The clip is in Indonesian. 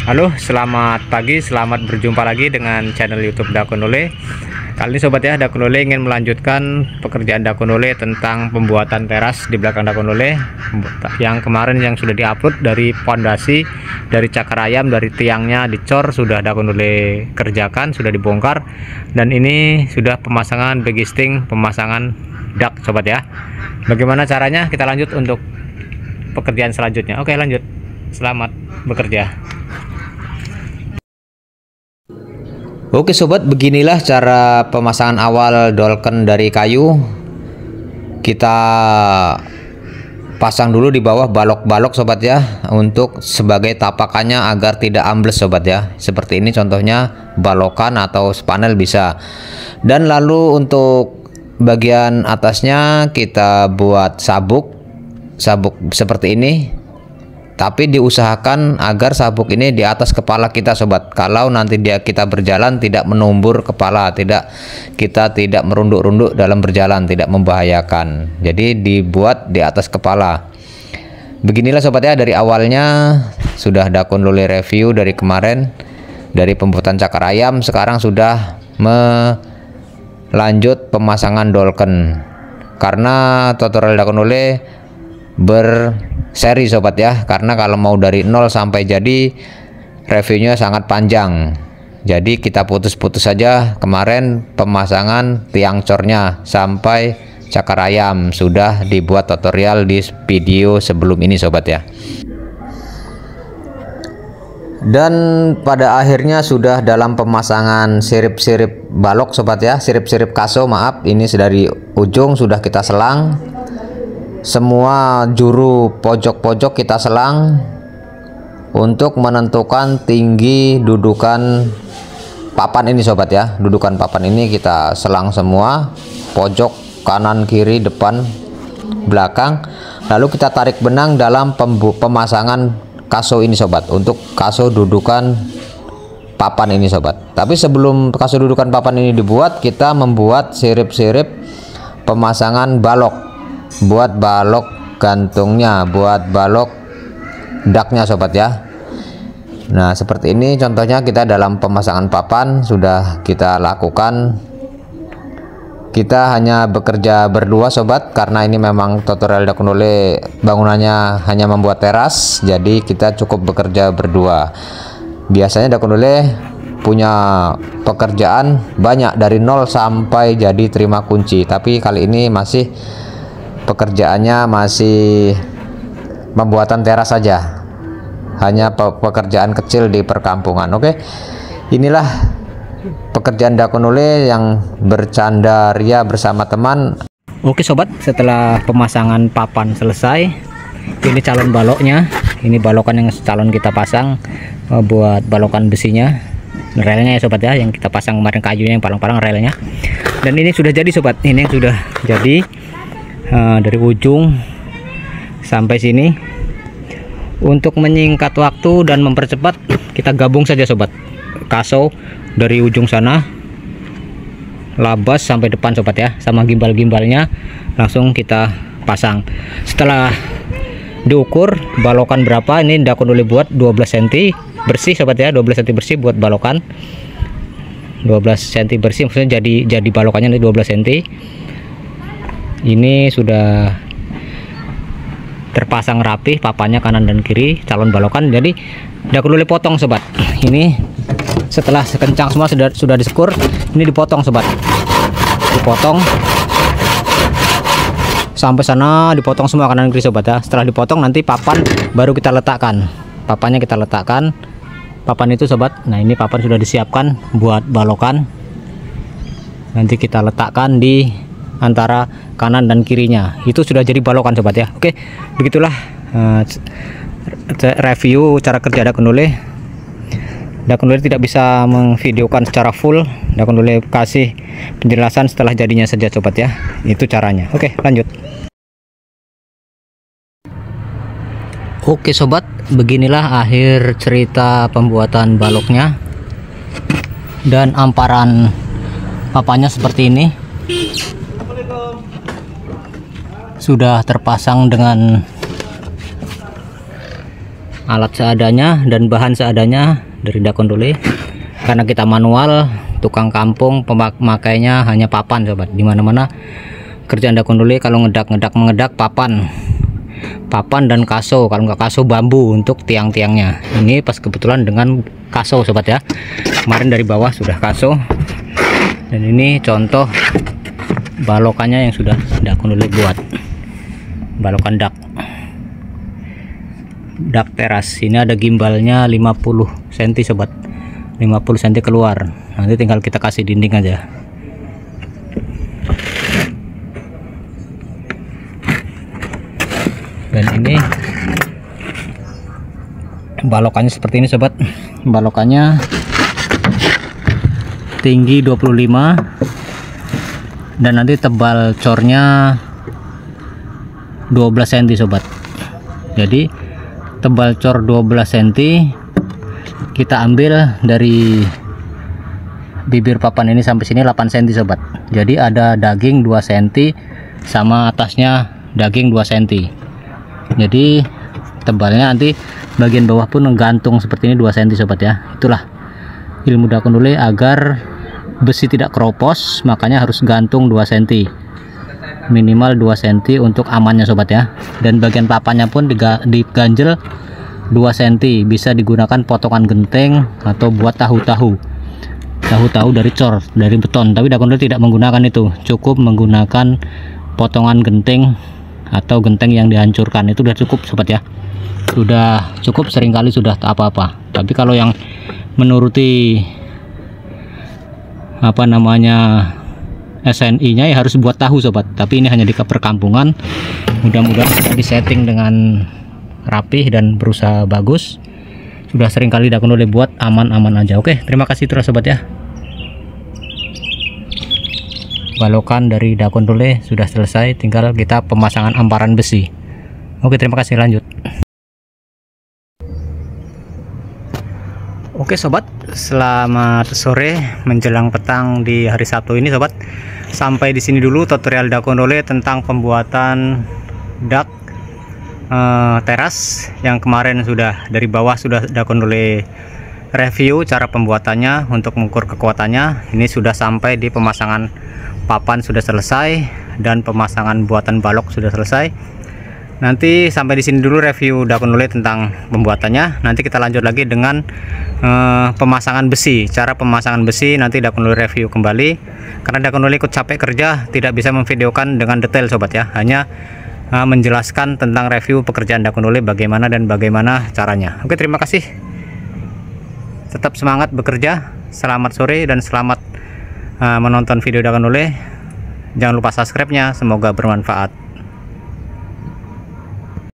Halo, selamat pagi, selamat berjumpa lagi dengan channel YouTube Dakonole. Kali ini sobat ya, Dakonole ingin melanjutkan pekerjaan Dakonole tentang pembuatan teras di belakang Dakonole yang kemarin yang sudah diupload dari pondasi, dari cakar ayam, dari tiangnya dicor, sudah Dakonole kerjakan, sudah dibongkar, dan ini sudah pemasangan begisting, pemasangan dak sobat ya. Bagaimana caranya? Kita lanjut untuk pekerjaan selanjutnya. Oke, lanjut. Selamat bekerja. Oke sobat, beginilah cara pemasangan awal dolken dari kayu. Kita pasang dulu di bawah balok-balok sobat ya, untuk sebagai tapakannya agar tidak ambles sobat ya. Seperti ini contohnya, balokan atau spanel bisa. Dan lalu untuk bagian atasnya kita buat sabuk seperti ini. Tapi diusahakan agar sabuk ini di atas kepala kita sobat. Kalau nanti kita berjalan tidak menumbur kepala, kita tidak merunduk-runduk dalam berjalan, tidak membahayakan. Jadi dibuat di atas kepala. Beginilah sobat ya, dari awalnya sudah Dakonole review dari kemarin, dari pembuatan cakar ayam, sekarang sudah melanjut pemasangan dolken. Karena tutorial Dakonole berseri sobat ya, karena kalau mau dari 0 sampai jadi reviewnya sangat panjang. Jadi kita putus-putus saja. Kemarin pemasangan tiang cornya sampai cakar ayam sudah dibuat tutorial di video sebelum ini sobat ya. Dan pada akhirnya sudah dalam pemasangan sirip-sirip balok sobat ya, sirip-sirip kaso maaf, ini dari ujung sudah kita selang. Semua juru pojok-pojok kita selang untuk menentukan tinggi dudukan papan ini sobat ya. Dudukan papan ini kita selang semua, pojok kanan kiri depan belakang. Lalu kita tarik benang dalam pemasangan kaso ini sobat, untuk kaso dudukan papan ini sobat. Tapi sebelum kaso dudukan papan ini dibuat, kita membuat sirip-sirip pemasangan balok, buat balok gantungnya, buat balok daknya sobat ya. Nah seperti ini contohnya kita dalam pemasangan papan sudah kita lakukan. Kita hanya bekerja berdua sobat, karena ini memang tutorial Dakonole bangunannya hanya membuat teras, jadi kita cukup bekerja berdua. Biasanya Dakonole punya pekerjaan banyak dari 0 sampai jadi terima kunci, tapi kali ini masih pekerjaannya masih pembuatan teras saja, hanya pekerjaan kecil di perkampungan. Oke, inilah pekerjaan Dakonole yang bercanda ria bersama teman. Oke sobat, setelah pemasangan papan selesai, ini calon baloknya, ini balokan yang calon kita pasang buat balokan besinya, relnya ya sobat ya, yang kita pasang kemarin kayunya yang palang-palang relnya. Dan ini sudah jadi sobat, ini yang sudah jadi. Dari ujung sampai sini. Untuk menyingkat waktu dan mempercepat, kita gabung saja sobat, kaso dari ujung sana labas sampai depan sobat ya, sama gimbal-gimbalnya langsung kita pasang. Setelah diukur balokan berapa, ini Dakonole buat 12 cm bersih sobat ya, 12 cm bersih buat balokan, 12 cm bersih maksudnya jadi balokannya 12 cm. Ini sudah terpasang rapi papannya kanan dan kiri calon balokan. Jadi Dakonole potong sobat. Ini setelah sekencang semua sudah disekur, ini dipotong sobat, dipotong sampai sana, dipotong semua kanan kiri sobat ya. Setelah dipotong nanti papan baru kita letakkan, papannya kita letakkan papan itu sobat. Nah ini papan sudah disiapkan buat balokan, nanti kita letakkan di antara kanan dan kirinya, itu sudah jadi balokan sobat ya. Oke, begitulah review cara kerja Dakonole. Dakonole tidak bisa memvideokan secara full, Dakonole kasih penjelasan setelah jadinya saja sobat ya, itu caranya. Oke, lanjut. Oke sobat, beginilah akhir cerita pembuatan baloknya, dan amparan papannya seperti ini. Sudah terpasang dengan alat seadanya dan bahan seadanya dari Dakon Dole. Karena kita manual, tukang kampung pemakainya hanya papan sobat. Dimana-mana kerjaan Dakon Dole kalau mengedak papan dan kaso, kalau nggak kaso bambu untuk tiang-tiangnya. Ini pas kebetulan dengan kaso sobat ya, kemarin dari bawah sudah kaso, dan ini contoh balokannya yang sudah Dakon Dole buat, balokan dak teras. Ini ada gimbalnya 50 cm sobat, 50 cm keluar, nanti tinggal kita kasih dinding aja. Dan ini balokannya seperti ini sobat, balokannya tinggi 25 dan nanti tebal cornya 12 cm sobat. Jadi tebal cor 12 cm kita ambil dari bibir papan ini sampai sini 8 cm sobat. Jadi ada daging 2 cm sama atasnya daging 2 cm. Jadi tebalnya nanti bagian bawah pun menggantung seperti ini 2 cm sobat ya. Itulah ilmu Dakon Dole agar besi tidak keropos, makanya harus gantung 2 cm, minimal 2 cm untuk amannya sobat ya. Dan bagian papannya pun diganjel 2 cm, bisa digunakan potongan genteng atau buat tahu-tahu dari cor, dari beton. Tapi Dakon Dole tidak menggunakan itu, cukup menggunakan potongan genteng atau genteng yang dihancurkan. Itu sudah cukup sobat ya, sudah cukup, seringkali sudah tak apa-apa. Tapi kalau yang menuruti apa namanya SNI nya ya harus buat tahu sobat. Tapi ini hanya di perkampungan, mudah-mudahan bisa disetting dengan rapih dan berusaha bagus. Sudah seringkali Dakon Dole buat, aman-aman aja. Oke, terima kasih terus sobat ya. Balokan dari Dakon Dole sudah selesai, tinggal kita pemasangan amparan besi. Oke, terima kasih, lanjut. Oke sobat, selamat sore menjelang petang di hari Sabtu ini sobat. Sampai di sini dulu tutorial Dakon Dole tentang pembuatan dak teras yang kemarin sudah dari bawah sudah Dakon Dole review cara pembuatannya untuk mengukur kekuatannya. Ini sudah sampai di pemasangan papan sudah selesai dan pemasangan buatan balok sudah selesai. Nanti sampai di sini dulu review Dakon Dole tentang pembuatannya. Nanti kita lanjut lagi dengan pemasangan besi. Cara pemasangan besi nanti Dakon Dole review kembali. Karena Dakon Dole ikut capek kerja, tidak bisa memvideokan dengan detail sobat ya. Hanya menjelaskan tentang review pekerjaan Dakon Dole bagaimana dan bagaimana caranya. Oke, terima kasih. Tetap semangat bekerja. Selamat sore dan selamat menonton video Dakon Dole. Jangan lupa subscribe-nya, semoga bermanfaat.